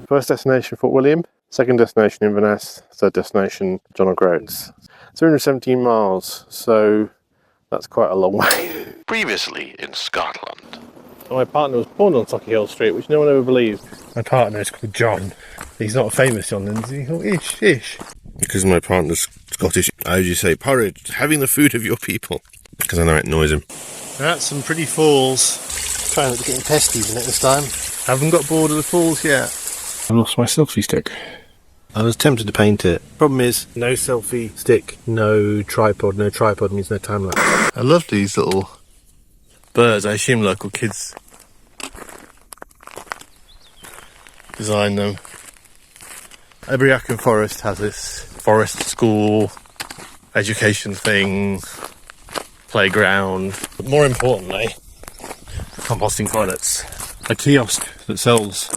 First destination, Fort William. Second destination, Inverness. Third destination, John O'Groats. 317 miles, so that's quite a long way. Previously in Scotland. My partner was born on Sauchiehall Street, which no one ever believed. My partner is called John. He's not a famous John Lindsay. Oh, ish. Because my partner's Scottish, how do you say porridge? Having the food of your people. Because I know it annoys him. That's some pretty falls. Trying not to get pesties in it this time. Haven't got bored of the falls yet. I lost my selfie stick. I was tempted to paint it. Problem is, no selfie stick, no tripod. No tripod means no time lapse. I love these little birds. I assume local kids design them. Ebriacan Forest has this forest school, education thing, playground. But more importantly, composting toilets. A kiosk that sells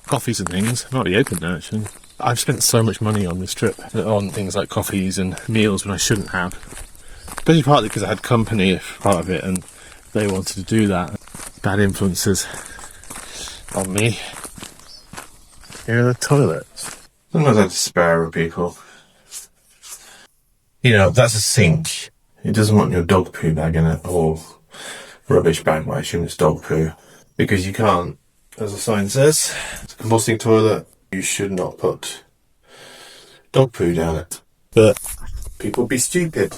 coffees and things. Might be open now, actually. I've spent so much money on this trip on things like coffees and meals when I shouldn't have. Especially partly because I had company as part of it and they wanted to do that. Bad influences on me. Here are the toilets. Sometimes I despair of people. You know, that's a sink. It doesn't want your dog poo bag in it, or rubbish bag, but I assume it's dog poo. Because you can't, as the sign says, it's a composting toilet. You should not put dog poo down it. But people be stupid,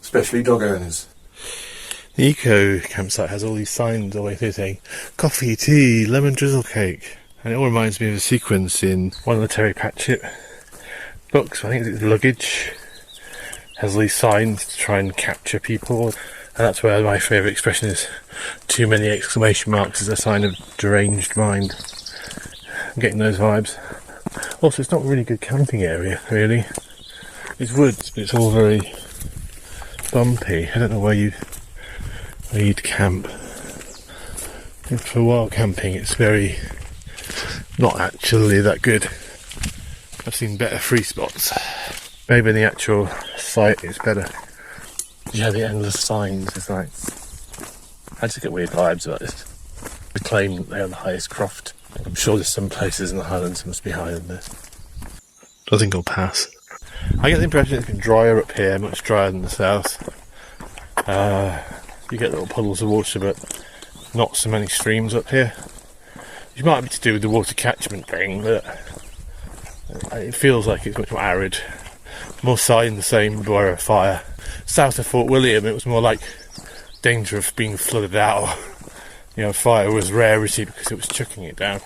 especially dog owners. The eco campsite has all these signs all the way through saying coffee, tea, lemon drizzle cake. And it all reminds me of a sequence in one of the Terry Pratchett books. I think it's Luggage. Has these signs to try and capture people. And that's where my favourite expression is too many exclamation marks is a sign of deranged mind. I'm getting those vibes. Also, it's not a really good camping area, really. It's woods, but it's all very bumpy. I don't know where you'd camp. For wild camping, it's very not actually that good. I've seen better free spots. Maybe the actual site is better. Yeah, the endless signs is like... I just get weird vibes about this. They claim that they are the highest croft. I'm sure there's some places in the Highlands that must be higher than this. I think I'll pass. I get the impression it's been drier up here, much drier than the south. You get little puddles of water, but not so many streams up here. Which might be to do with the water catchment thing, but it feels like it's much more arid. More sign the same were a fire. South of Fort William, it was more like danger of being flooded out. You know, fire was rarity because it was chucking it down.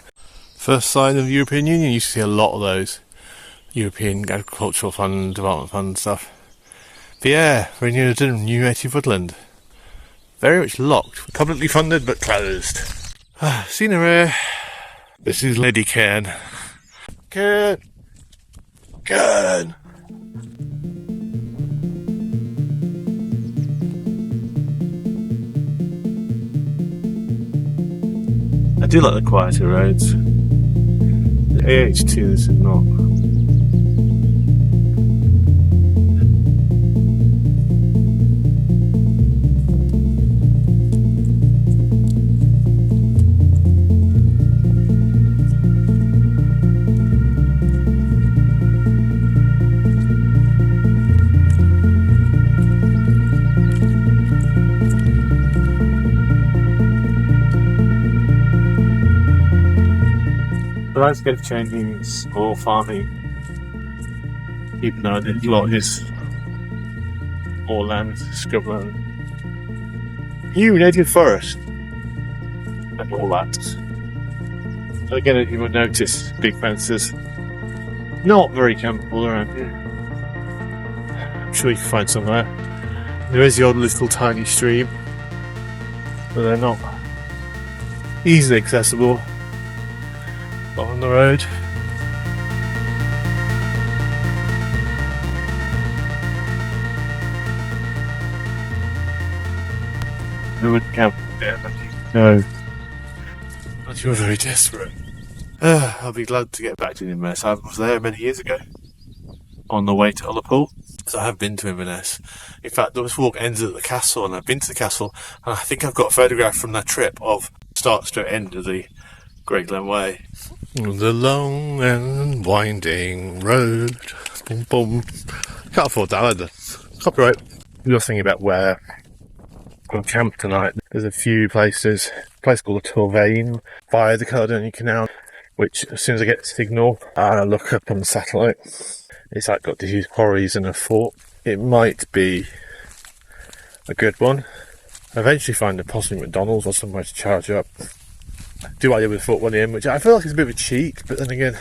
First sign of the European Union, you used to see a lot of those. European Agricultural Fund, Development Fund stuff. But yeah, very near the new native woodland. Very much locked. Publicly funded but closed. Scenery. This is LADYCAIRNNN. Cairn. I do like the quieter roads. The AH2 this is not. The landscape changing, it's more farming, even though a lot is more land, scrubland. New native forest, and all that. And again, you will notice big fences, not very campable around here. I'm sure you can find somewhere. There is the odd little tiny stream, but they're not easily accessible on the road. I wouldn't camp there, no. But you're very desperate. I'll be glad to get back to Inverness. I was there many years ago on the way to Ullapool. So I have been to Inverness. In fact, this walk ends at the castle, and I've been to the castle, and I think I've got a photograph from that trip of start to end of the Great Glen Way. The long and winding road. Boom, boom. Can't afford that either. Copyright. You're thinking about where we'll camp tonight. There's a few places. A place called the Torvean via the Caledonian Canal, which as soon as I get the signal, I look up on the satellite. It's like got these quarries and a fort. It might be a good one. I eventually find a possibly McDonald's or somewhere to charge up. Do what I did with Fort William, which I feel like is a bit of a cheat, but then again,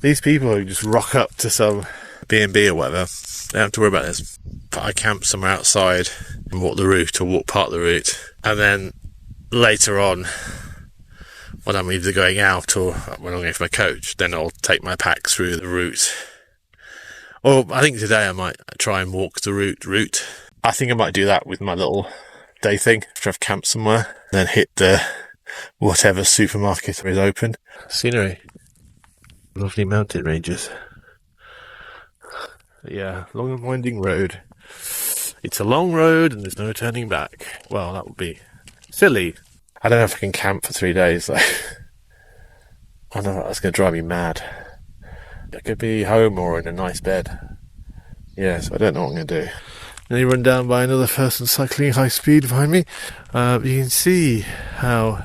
these people who just rock up to some B&B or whatever, they don't have to worry about this. But I camp somewhere outside and walk the route or walk part of the route, and then later on, when I'm either going out or when I'm going for my coach, then I'll take my pack through the route. Or I think today I might try and walk the route. I think I might do that with my little day thing after I've camped somewhere, then hit the whatever supermarket is open. Scenery. Lovely mountain ranges. Yeah, long and winding road. It's a long road and there's no turning back. Well, that would be silly. I don't know if I can camp for 3 days. I know that's going to drive me mad. I could be home or in a nice bed. Yes, I don't know what I'm going to do. Then you run down by another person cycling high speed behind me. You can see how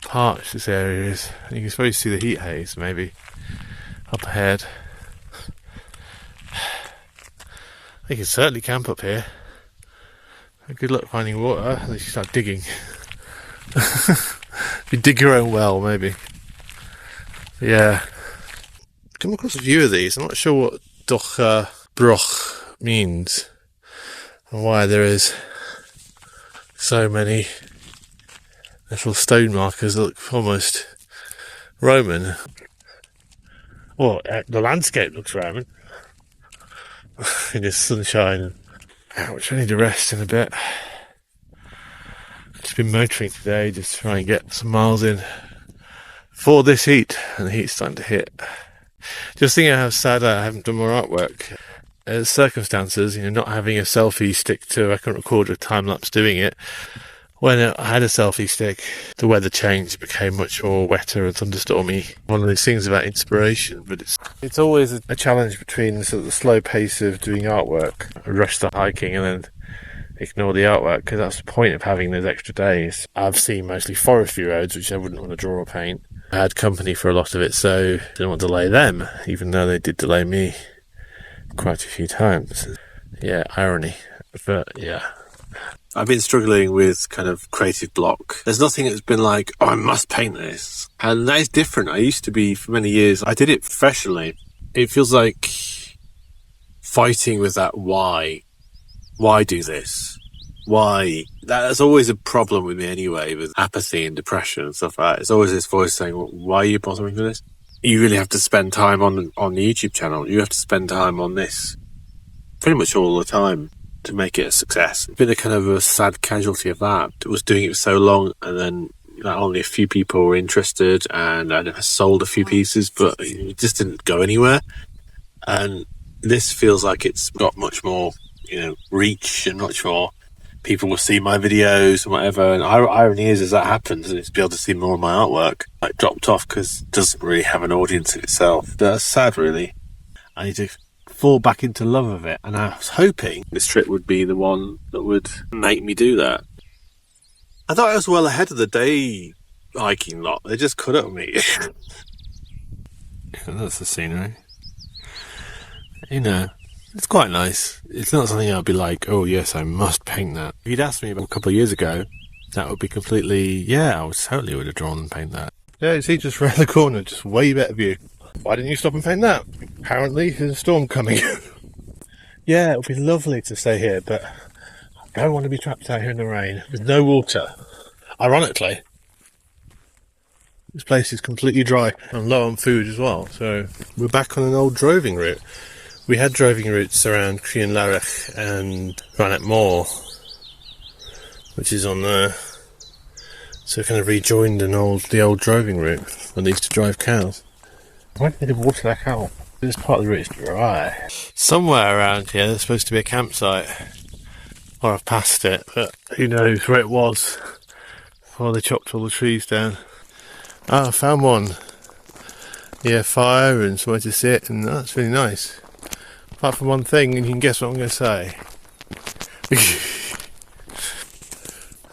parched this area is. You can supposed to see the heat haze maybe up ahead. You can certainly camp up here. Good luck finding water unless you start digging. If you dig your own well, maybe. Yeah. Come across a few of these. I'm not sure what Docha Broch means and why there is so many little stone markers that look almost Roman. Well, the landscape looks Roman in this sunshine. Ouch, I need to rest in a bit. Just been motoring today, just to try and get some miles in for this heat, and the heat's starting to hit. Just thinking how sad I haven't done more artwork. Circumstances, not having a selfie stick to, I couldn't record a time lapse doing it. When I had a selfie stick, the weather changed, became much more wetter and thunderstormy. One of those things about inspiration, but it's always a challenge between sort of the slow pace of doing artwork, rush the hiking and then ignore the artwork, because that's the point of having those extra days. I've seen mostly forestry roads, which I wouldn't want to draw or paint. I had company for a lot of it, so didn't want to delay them, even though they did delay me quite a few times. Yeah, irony. But yeah. I've been struggling with kind of creative block. There's nothing that's been like, oh, I must paint this. And that is different. I used to be, for many years, I did it professionally. It feels like fighting with that why. Why do this? Why? That's always a problem with me anyway, with apathy and depression and stuff like that. It's always this voice saying, well, why are you bothering with this? You really have to spend time on the YouTube channel. You have to spend time on this pretty much all the time to make it a success. It's been a kind of a sad casualty of that. I was doing it for so long, and then only a few people were interested, and I sold a few pieces, but it just didn't go anywhere. And this feels like it's got much more, reach, and much more people will see my videos and whatever. And irony is, as that happens, and it's be able to see more of my artwork, like dropped off because it doesn't really have an audience in itself. That's sad, really. I need to fall back into love of it, and I was hoping this trip would be the one that would make me do that. I thought I was well ahead of the day hiking lot. They just cut up me. That's the scenery. It's quite nice. It's not something I'd be like, oh yes, I must paint that. If you'd asked me about a couple of years ago, that would be completely, I would have drawn and paint that. Yeah, you see, just round the corner, just way better view. Why didn't you stop and paint that? Apparently there's a storm coming. Yeah, it would be lovely to stay here, but I don't want to be trapped out here in the rain with no water. Ironically, this place is completely dry and low on food as well, so we're back on an old droving route. We had droving routes around Crian Larach and Rannoch Moor, which is on there. So kind of rejoined the old droving route when they used to drive cows. Why did they water that cow? This part of the route is dry. Somewhere around here there's supposed to be a campsite. Or I've passed it, but who knows where it was before they chopped all the trees down. Ah, I found one. Yeah, fire and somewhere to sit, and that's really nice. Apart from one thing, and you can guess what I'm going to say.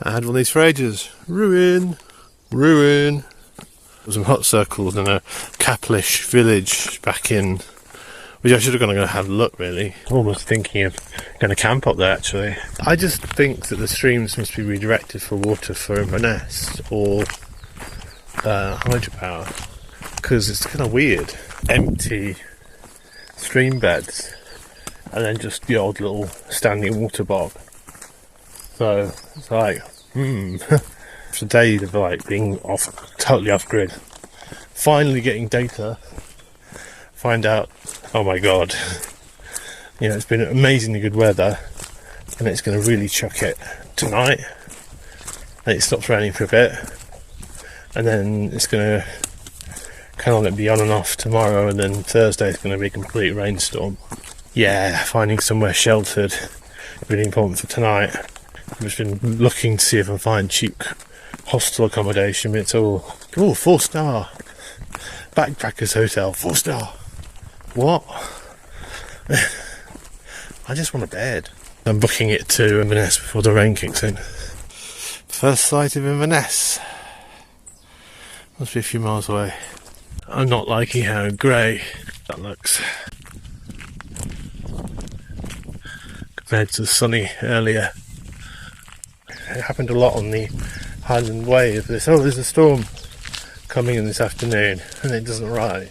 I had one of these for ages. Ruin. There was some hot circles in a Caplish village back in, which I should have gone and have a look, really. I'm almost thinking of going to camp up there, actually. I just think that the streams must be redirected for water for Inverness or hydropower, because it's kind of weird. Empty stream beds and then just the odd little standing water bog. So it's like, for days of like being totally off grid. Finally getting data, find out, oh my god, it's been amazingly good weather and it's going to really chuck it tonight, and it stops raining for a bit, and then it's going to kind of be on and off tomorrow, and then Thursday is going to be a complete rainstorm. Yeah, finding somewhere sheltered really important for tonight. I've just been looking to see if I can find cheap hostel accommodation, but it's all 4-star backpackers hotel, 4-star. What? I just want a bed. I'm booking it to Inverness before the rain kicks in. First sight of Inverness. Must be a few miles away. I'm not liking how grey that looks compared to the sunny earlier. It happened a lot on the Highland Way of this. There's a storm coming in this afternoon, and it doesn't arrive.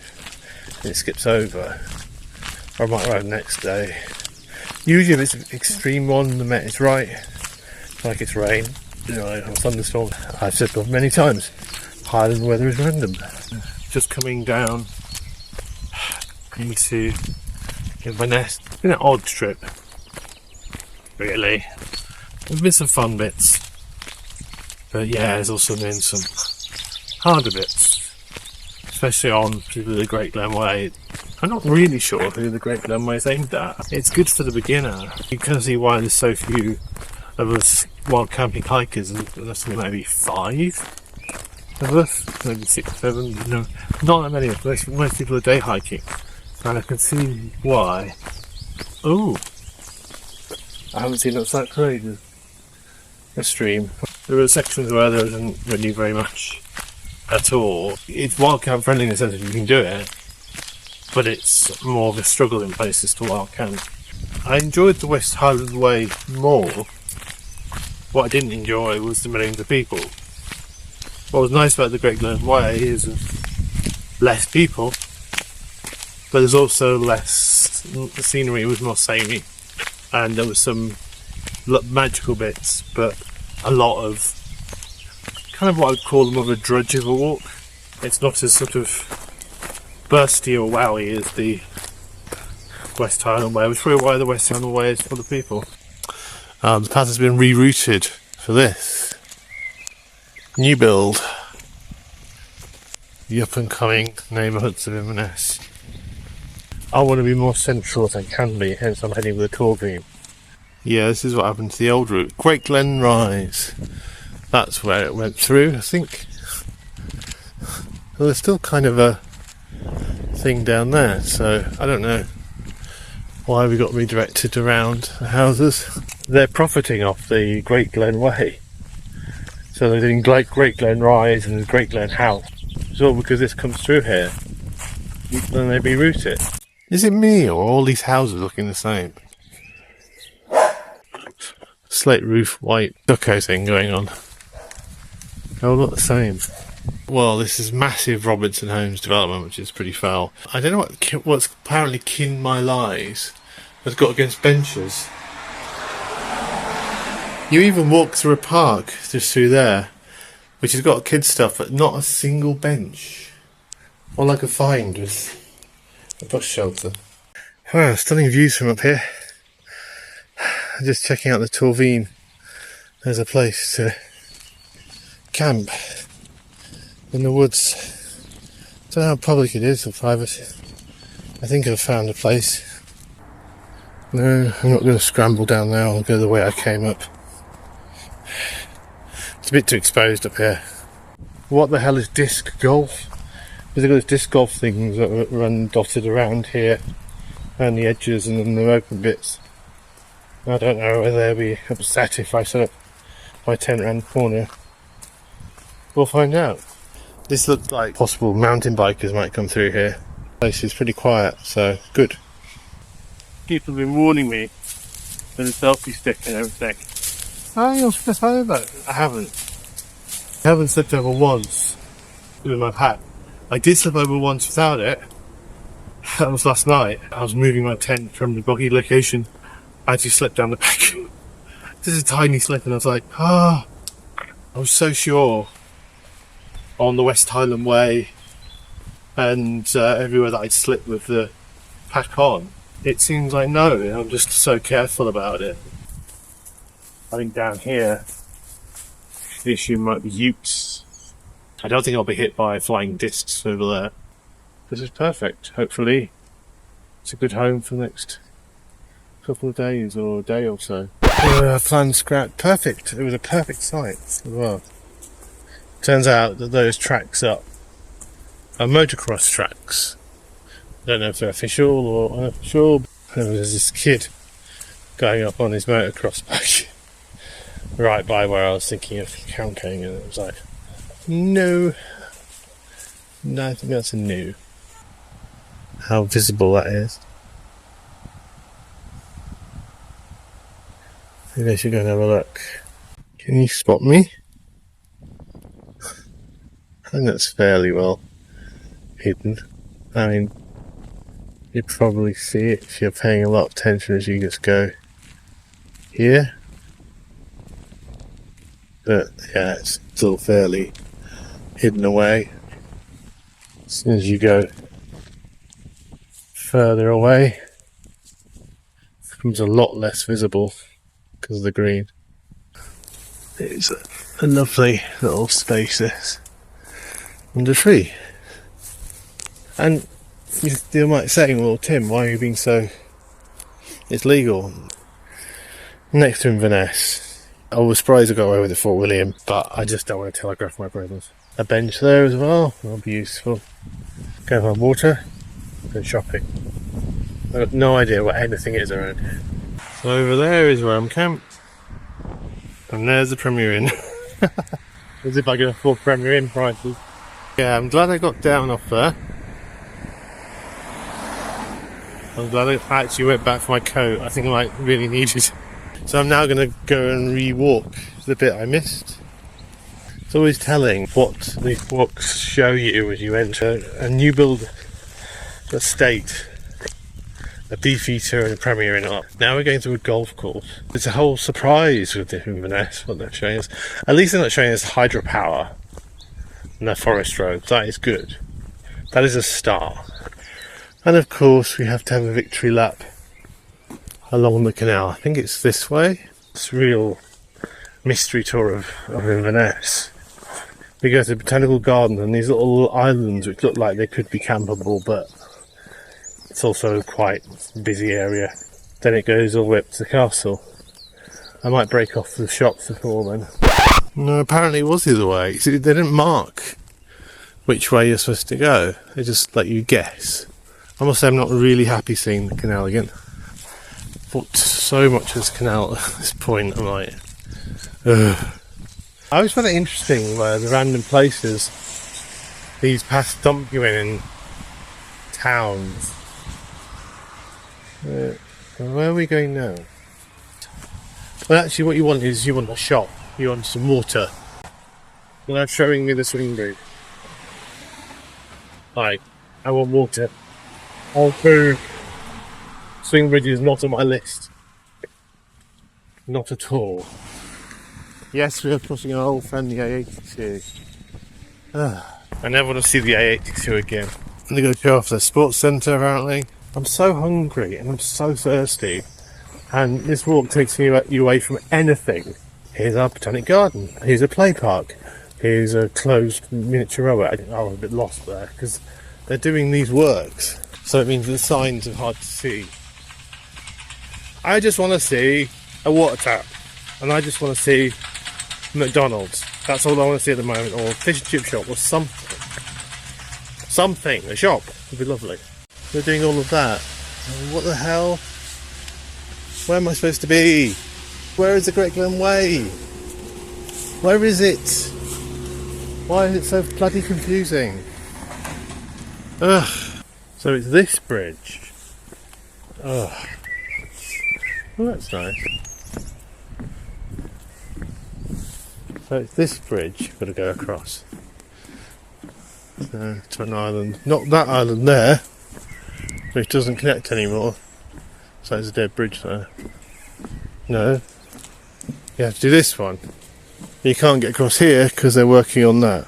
And it skips over. Or it might arrive next day. Usually if it's an extreme one, the Met is right. Like it's rain, a thunderstorm. I've said that many times. Highland weather is random. Just coming down into Inverness. It's been an odd trip, really. There's been some fun bits, but yeah, there's also been some harder bits, especially on particularly the Great Glen Way. I'm not really sure who the Great Glen Way is aimed at. It's good for the beginner. You can see why there's so few of us wild camping hikers, and there's maybe 5 of us, maybe 6, 7. Not that many of us. Most people are day hiking, and I can see why. Oh, I haven't seen that site for ages. A stream. There are sections where there isn't really very much at all. It's wild camp friendly in the sense that you can do it, but it's more of a struggle in places to wild camp. I enjoyed the West Highland Way more. What I didn't enjoy was the millions of people. What was nice about the Great Glen Way is less people, but there's also less. The scenery was more samey, and there was some magical bits, but a lot of kind of what I'd call more of a drudge of a walk. It's not as sort of bursty or wowy as the West Highland Way, which is probably why the West Highland Way is full of people. The path has been rerouted for this new build, the up and coming neighbourhoods of Inverness. I want to be more central as I can be, hence I'm heading with a Torvean. Yeah, this is what happened to the old route. Great Glen Rise. That's where it went through, I think. Well, there's still kind of a thing down there, so I don't know why we got redirected around the houses. They're profiting off the Great Glen Way. So they're doing Great Glen Rise and the Great Glen House. It's all because this comes through here. Then they reroute it. Is it me, or are all these houses looking the same? Slate roof, white stucco thing going on. They're all not the same. Well, this is massive Robinson Homes development, which is pretty foul. I don't know what's apparently Kin My Lies has got against benches. You even walk through a park just through there, which has got kids stuff, but not a single bench. All I could find was a bus shelter. Wow, stunning views from up here. Just checking out the Torvean. There's a place to camp in the woods. Don't know how public it is or private. I think I've found a place. No, I'm not going to scramble down there. I'll go the way I came up. It's a bit too exposed up here. what the hell is disc golf? Because they've got these disc golf things that run dotted around here, around the edges and then the open bits. I don't know whether they'll be upset if I set up my tent around the corner. We'll find out. This looks like possible mountain bikers might come through here. The place is pretty quiet, so good. People have been warning me with a selfie stick and everything. Oh, you'll slip over. I haven't slipped over once with my pack. I did slip over once without it. That was last night. I was moving my tent from the boggy location. I actually slipped down the pack. Just a tiny slip, and I was like, I was so sure on the West Highland Way and everywhere that I'd slip with the pack on. It seems like no, I'm just so careful about it. I think down here the issue might be yoots. I don't think I'll be hit by flying discs over there. This is perfect. Hopefully it's a good home for the next couple of days or a day or so. Planned scrap. Perfect. It was a perfect site as well. Turns out that those tracks up are motocross tracks. I don't know if they're official or unofficial. There's this kid going up on his motocross bike right by where I was thinking of camping, and it was like, no, I think that's a no. How visible that is. Maybe I should go and have a look. Can you spot me? I think that's fairly well hidden. I mean, you'd probably see it if you're paying a lot of attention as you just go here. But yeah, it's still fairly hidden away. As soon as you go further away, it becomes a lot less visible because of the green. It's a lovely little space, this, under tree. And you might say, well, Tim, why are you being so... It's legal. Next to Inverness. I was surprised I got away with it, Fort William, but I just don't want to telegraph my presence. A bench there as well, that'll be useful. Go have water, go shopping. I've got no idea what anything is around here. So over there is where I'm camped. And there's the Premier Inn. As if I could afford Premier Inn prices. Yeah, I'm glad I got down off there. I'm glad I actually went back for my coat. I think I might really need it. So I'm now going to go and re-walk the bit I missed. It's always telling what these walks show you as you enter a new build estate. A Beefeater and a Premier Inn. Now we're going through a golf course. It's a whole surprise with the Inverness, what they're showing us. At least they're not showing us hydropower and their forest roads. That is good. That is a start. And of course we have to have a victory lap along the canal. I think it's this way. It's a real mystery tour of Inverness. We go to the botanical garden and these little islands which look like they could be campable, but it's also quite a busy area. Then it goes all the way up to the castle. I might break off the shops before then. No, apparently it was the other way. See, they didn't mark which way you're supposed to go. They just let you guess. I must say I'm not really happy seeing the canal again. Thought so much of this canal at this point. I'm like, ugh. I always find it interesting where the random places these paths dump you in towns. Where are we going now? Well, actually what you want is you want a shop. You want some water. Well, they're showing me the swing bridge. Like, I want water. Although swing bridge is not on my list. Not at all. Yes, we are crossing an old friend, the A82. I never want to see the A82 again. I'm going to go show off the sports centre apparently. I'm so hungry and I'm so thirsty. And this walk takes you away from anything. Here's our botanic garden. Here's a play park. Here's a closed miniature rower. I was a bit lost there because they're doing these works. So it means the signs are hard to see. I just want to see a water tap. And I just want to see McDonald's. That's all I want to see at the moment, or a fish and chip shop, or something. Something, a shop would be lovely. We're doing all of that. What the hell? Where am I supposed to be? Where is the Great Glen Way? Where is it? Why is it so bloody confusing? Ugh. So it's this bridge. Ugh. Well, that's nice. So it's this bridge you've got to go across. To an island. Not that island there, which doesn't connect anymore. So there's a dead bridge there. No. You have to do this one. You can't get across here because they're working on that.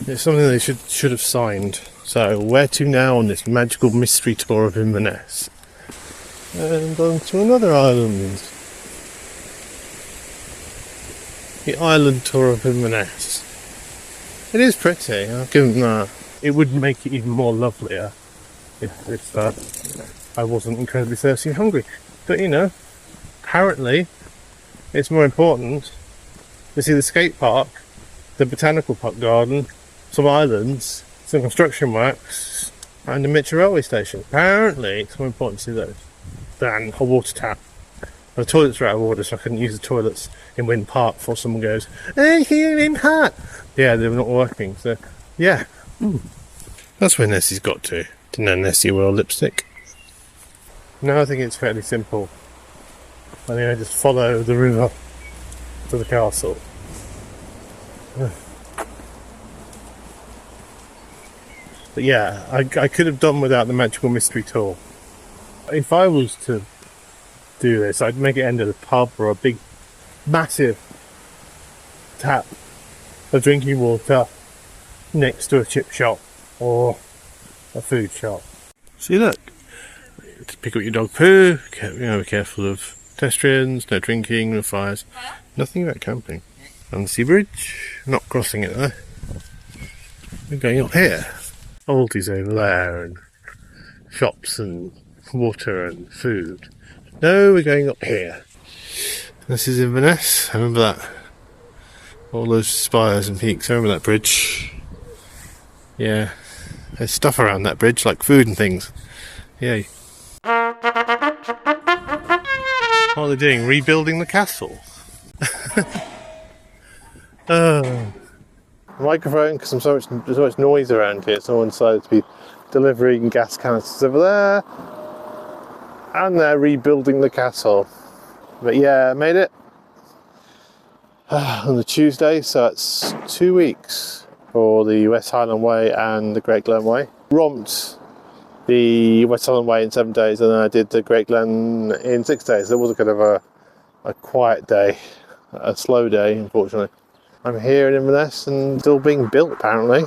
It's something they should have signed. So where to now on this magical mystery tour of Inverness? And on to another island. The island tour of Inverness. It is pretty, I'll give them that. It would make it even more lovelier if I wasn't incredibly thirsty and hungry. But you know, apparently it's more important to see the skate park, the botanical park garden, some islands, some construction works, and the Mitchell railway station. Apparently it's more important to see those than a water tap. The toilets are out of order, so I couldn't use the toilets in Wynn Park before someone goes, "Hey, here in Park!" Yeah, they were not working, so yeah. That's where Nessie's got to. Didn't know Nessie wore lipstick. Now I think it's fairly simple. I think I just follow the river to the castle. But yeah, I could have done without the magical mystery tour. If I was to do this, I'd make it end at a pub or a big, massive tap of drinking water next to a chip shop or a food shop. See, look, to pick up your dog poo, be careful of pedestrians, no drinking, no fires, nothing about camping. And the sea bridge, not crossing it though. We're going up here. Aldi's over there, and shops and water and food. No, we're going up here. This is Inverness. I remember that. All those spires and peaks. I remember that bridge. Yeah. There's stuff around that bridge, like food and things. Yay. What are they doing? Rebuilding the castle? Microphone, because there's so much noise around here. Someone decided to be delivering gas canisters over there. And they're rebuilding the castle. But yeah, I made it on the Tuesday, so it's 2 weeks for the West Highland Way and the Great Glen Way. Romped the West Highland Way in 7 days, and then I did the Great Glen in 6 days. It was a kind of a quiet day, a slow day, unfortunately. I'm here in Inverness and still being built, apparently.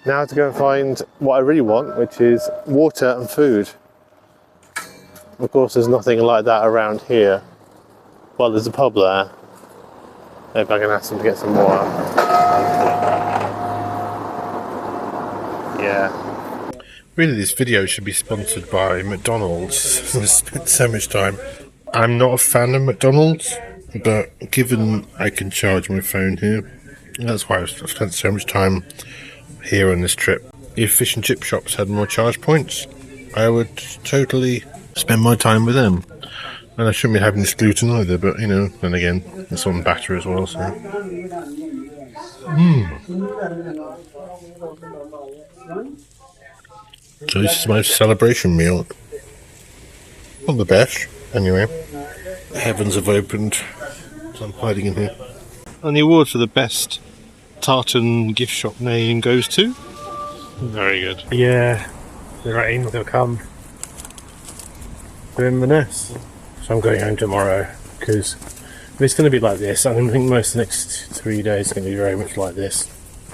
Now to go and find what I really want, which is water and food. Of course, there's nothing like that around here. Well, there's a pub there. Maybe I can ask them to get some water. Yeah. Really, this video should be sponsored by McDonald's. I've spent so much time. I'm not a fan of McDonald's, but given I can charge my phone here, that's why I've spent so much time here on this trip. If fish and chip shops had more charge points, I would totally spend my time with them. And I shouldn't be having this gluten either, but you know, then again, it's on batter as well, so. So this is my celebration meal. Not the best, anyway. The heavens have opened, so I'm hiding in here. And the award for the best Tartan gift shop name goes to? Very good. Yeah, the rain will come to Inverness. So I'm going home tomorrow, because if it's going to be like this, I think most of the next 3 days are going to be very much like this.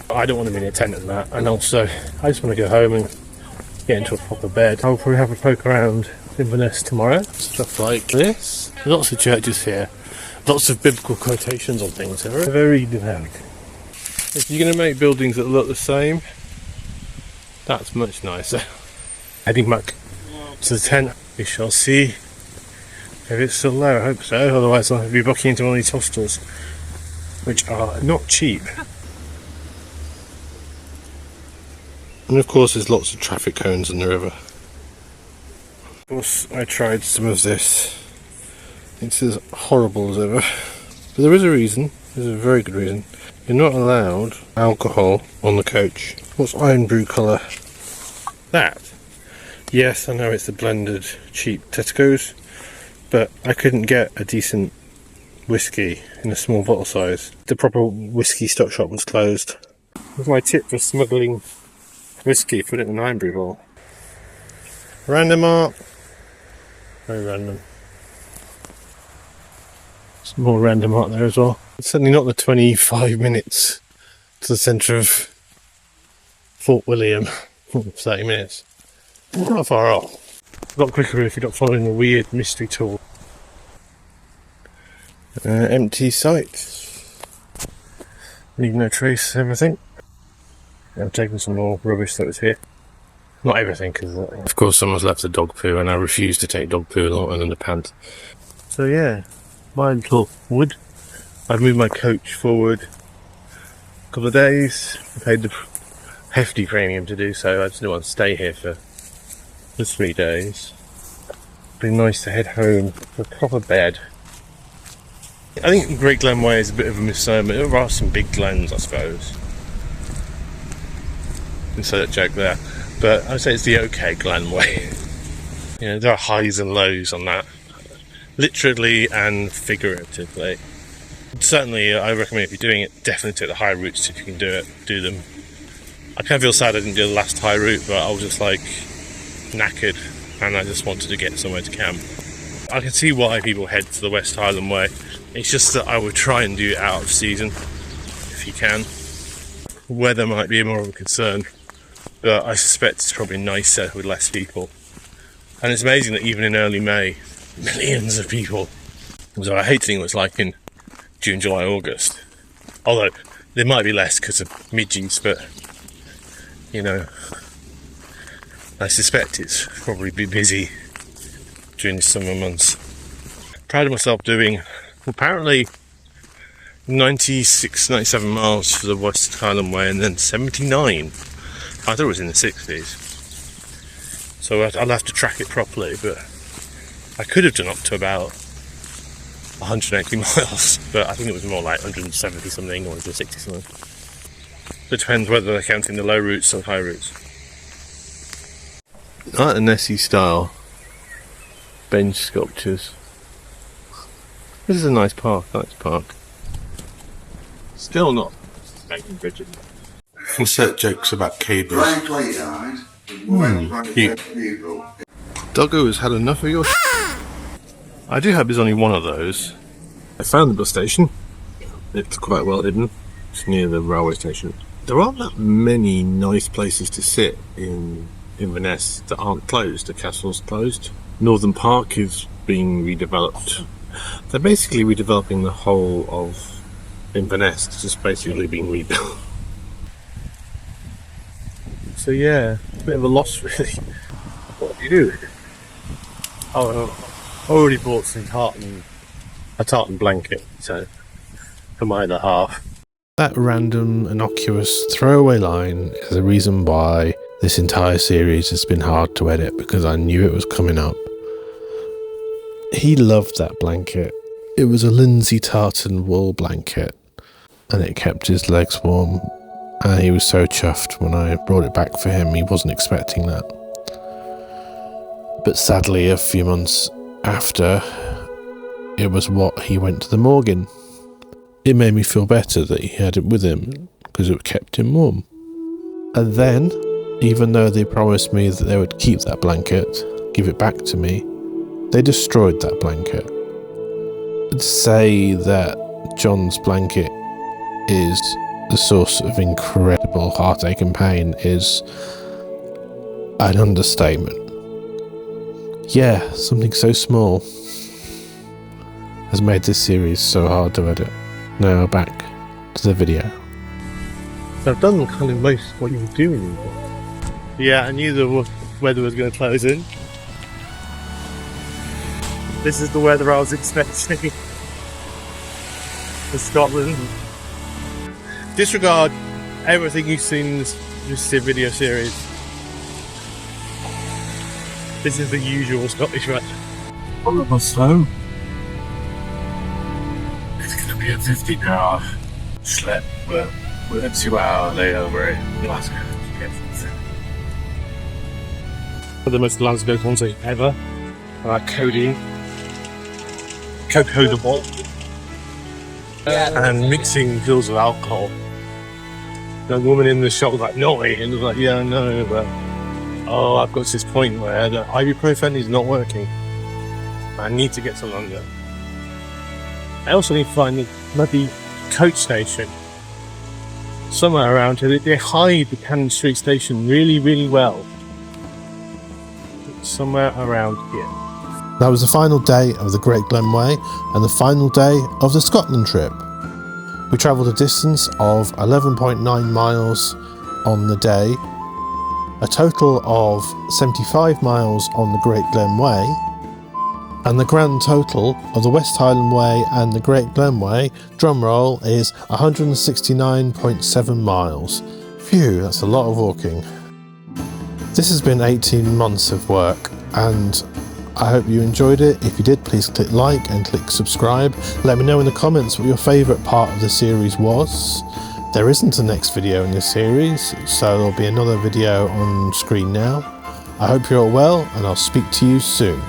I don't want to be in a tent and that, and also I just want to go home and get into a proper bed. I'll probably have a poke around Inverness tomorrow. Stuff like this. Lots of churches here. Lots of biblical quotations on things. They're very devout. If you're going to make buildings that look the same, that's much nicer. Heading back to the tent, we shall see If it's still there, I hope so, otherwise I'll be booking into one of these hostels, which are not cheap. And of course there's lots of traffic cones in the river. Of course I tried some of this. It's as horrible as ever. But there is a reason, there's a very good reason. You're not allowed alcohol on the coach. What's Iron Brew colour? That. Yes, I know it's the blended cheap Tesco's, but I couldn't get a decent whiskey in a small bottle size. The proper whiskey stock shop was closed. That's my tip for smuggling whiskey, put it in an Iron Brew bottle. Random art. Very random. Some more random art there as well. It's certainly not the 25 minutes to the centre of Fort William. 30 minutes. Not far off. A lot quicker if you're not following a weird mystery tour. Empty site. Leave no trace of everything. I'm taking some more rubbish that was here. Not everything, because of course someone's left the dog poo and I refuse to take dog poo along in the pant. So yeah, my little wood. I've moved my coach forward a couple of days. I paid the hefty premium to do so. I just didn't want to stay here for 3 days. It'd be nice to head home for a proper bed. I think Great Glen Way is a bit of a misnomer. There are some big glens, I suppose. Insert a joke there. But I'd say it's the okay Glen Way. You know, there are highs and lows on that. Literally and figuratively. Certainly, I recommend if you're doing it, definitely take the high routes if you can do them. I kind of feel sad I didn't do the last high route, but I was just like knackered and I just wanted to get somewhere to camp. I can see why people head to the West Highland Way. It's just that I would try and do it out of season, if you can. Weather might be more of a concern, but I suspect it's probably nicer with less people. And it's amazing that even in early May, millions of people. So I hate seeing what it's like in June, July, August. Although, there might be less because of midges, but, you know, I suspect it's probably be busy during the summer months. Proud of myself doing, apparently, 96, 97 miles for the West Highland Way and then 79. I thought it was in the 60s. So I'll have to track it properly, but I could have done up to about 180 miles, but I think it was more like 170 something or 160 something. It depends whether they're counting the low routes or high routes. Art and Nessie style bench sculptures. This is a nice park, Still not making rigid. Insert jokes about cables. Cute. Doggo has had enough of your I do hope there's only one of those. I found the bus station. It's quite well hidden. It's near the railway station. There aren't that many nice places to sit in Inverness that aren't closed. The castle's closed. Northern Park is being redeveloped. They're basically redeveloping the whole of Inverness. It's just basically being rebuilt. So yeah, it's a bit of a loss really. What do you do? Oh, I already bought some a tartan blanket, so for my other half. That random, innocuous, throwaway line is the reason why this entire series has been hard to edit, because I knew it was coming up. He loved that blanket. It was a Lindsay tartan wool blanket, and it kept his legs warm, and he was so chuffed when I brought it back for him. He wasn't expecting that. But sadly, a few months after, it was what he went to the morgue in. It made me feel better that he had it with him, because it kept him warm. And then, even though they promised me that they would keep that blanket, give it back to me, they destroyed that blanket. To say that John's blanket is the source of incredible heartache and pain is an understatement. Yeah, something so small has made this series so hard to edit. Now back to the video. So I've done kind of most what you were doing. Yeah, I knew the weather was going to close in. This is the weather I was expecting for Scotland. Disregard everything you've seen in this video series. This is the usual Scottish weather. Almost slow. It's going to be a 50-hour schlep, but with a 2-hour layover in Glasgow to get through. The most Glasgow concert ever. Codeine, codeine, and mixing pills with alcohol. The woman in the shop was like, "No way," and I was like, "Yeah, I know, but I've got to this point where the ibuprofen is not working. I need to get to London. I also need to find the bloody coach station somewhere around here. They hide the Cannon Street station really, really well. Somewhere around here." That was the final day of the Great Glen Way and the final day of the Scotland trip. We travelled a distance of 11.9 miles on the day, a total of 75 miles on the Great Glen Way, and the grand total of the West Highland Way and the Great Glen Way, drumroll, is 169.7 miles. Phew, that's a lot of walking. This has been 18 months of work, and I hope you enjoyed it. If you did, please click like and click subscribe. Let me know in the comments what your favourite part of the series was. There isn't a next video in this series, so there'll be another video on screen now. I hope you're all well, and I'll speak to you soon.